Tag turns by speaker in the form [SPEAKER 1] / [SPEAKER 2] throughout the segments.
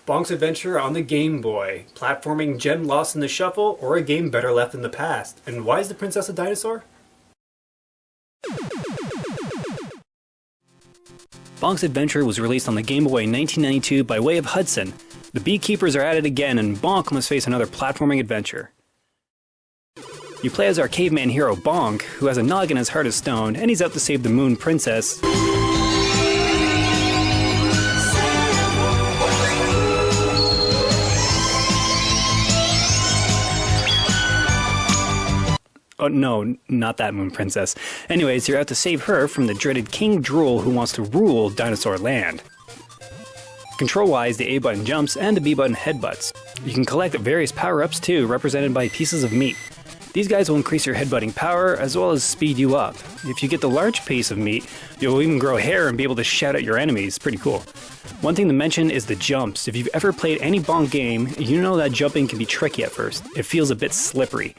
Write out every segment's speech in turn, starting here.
[SPEAKER 1] Bonk's Adventure on the Game Boy. Platforming gem lost in the shuffle, or a game better left in the past? And why is the princess a dinosaur? Bonk's Adventure was released on the Game Boy in 1992 by way of Hudson. The beekeepers are at it again, and Bonk must face another platforming adventure. You play as our caveman hero Bonk, who has a noggin as hard as stone, and he's out to save the Moon Princess. Oh no, not that Moon Princess. Anyways, you're out to save her from the dreaded King Drool who wants to rule Dinosaur Land. Control-wise, the A button jumps and the B button headbutts. You can collect various power-ups too, represented by pieces of meat. These guys will increase your headbutting power as well as speed you up. If you get the large piece of meat, you'll even grow hair and be able to shout at your enemies. Pretty cool. One thing to mention is the jumps. If you've ever played any Bonk game, you know that jumping can be tricky at first. It feels a bit slippery.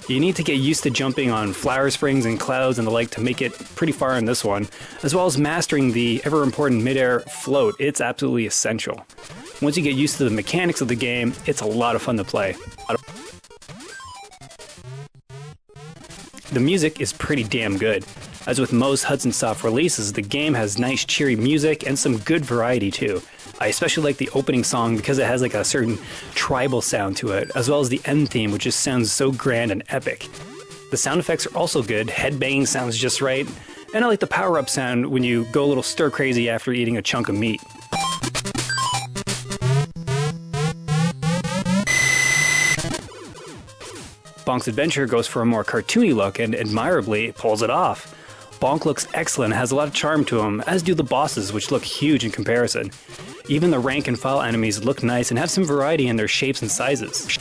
[SPEAKER 1] You need to get used to jumping on flower springs and clouds and the like to make it pretty far in this one, as well as mastering the ever-important mid-air float. It's absolutely essential. Once you get used to the mechanics of the game, it's a lot of fun to play. The music is pretty damn good. As with most Hudson Soft releases, the game has nice cheery music and some good variety too. I especially like the opening song because it has like a certain tribal sound to it, as well as the end theme, which just sounds so grand and epic. The sound effects are also good, headbanging sounds just right, and I like the power-up sound when you go a little stir-crazy after eating a chunk of meat. Bonk's Adventure goes for a more cartoony look and admirably pulls it off. Bonk looks excellent and has a lot of charm to him, as do the bosses, which look huge in comparison. Even the rank and file enemies look nice and have some variety in their shapes and sizes.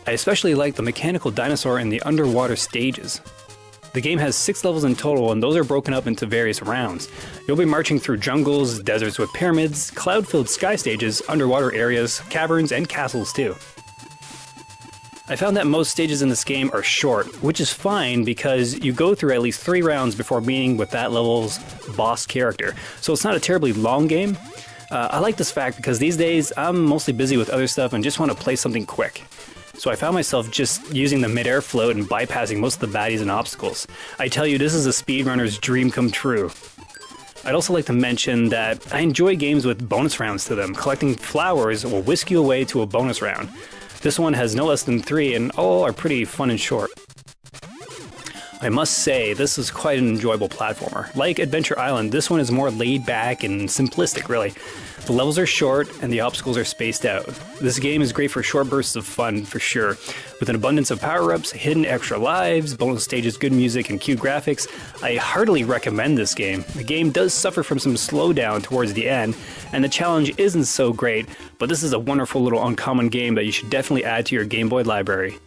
[SPEAKER 1] I especially like the mechanical dinosaur in the underwater stages. The game has 6 levels in total, and those are broken up into various rounds. You'll be marching through jungles, deserts with pyramids, cloud-filled sky stages, underwater areas, caverns, and castles too. I found that most stages in this game are short, which is fine because you go through at least 3 rounds before meeting with that level's boss character, so it's not a terribly long game. I like this fact because these days I'm mostly busy with other stuff and just want to play something quick. So I found myself just using the mid-air float and bypassing most of the baddies and obstacles. I tell you, this is a speedrunner's dream come true. I'd also like to mention that I enjoy games with bonus rounds to them. Collecting flowers will whisk you away to a bonus round. This one has no less than 3 and all are pretty fun and short. I must say, this is quite an enjoyable platformer. Like Adventure Island, this one is more laid back and simplistic, really. The levels are short and the obstacles are spaced out. This game is great for short bursts of fun, for sure. With an abundance of power-ups, hidden extra lives, bonus stages, good music, and cute graphics, I heartily recommend this game. The game does suffer from some slowdown towards the end, and the challenge isn't so great, but this is a wonderful little uncommon game that you should definitely add to your Game Boy library.